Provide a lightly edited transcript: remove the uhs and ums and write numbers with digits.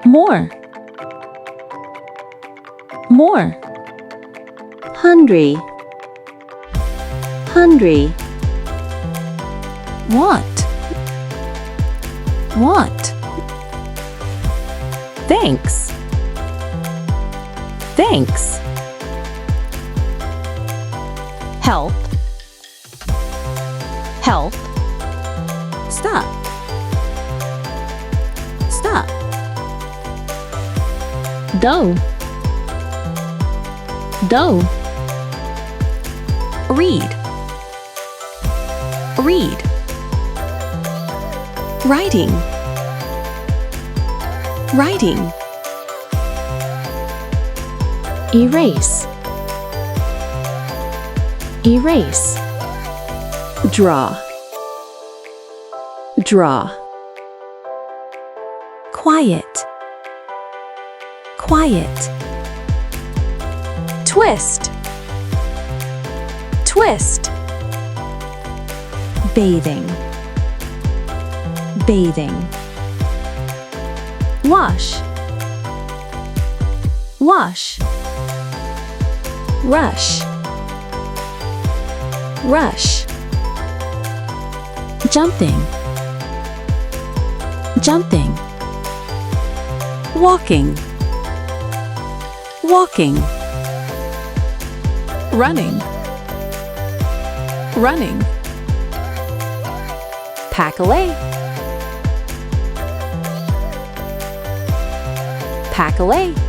More. More. Hungry. Hungry. Want. Want. Thanks. Thanks. Help. Help. Stop. Stop. Dough. Dough. Read. Read. Writing. Writing. Erase. Erase. Draw. Draw. Quiet. Quiet. Twist. Twist. Bathing. Bathing. Wash. Wash. Rush. Rush. Jumping. Jumping. Walking. Walking. Running. Running. Pack away. Pack away.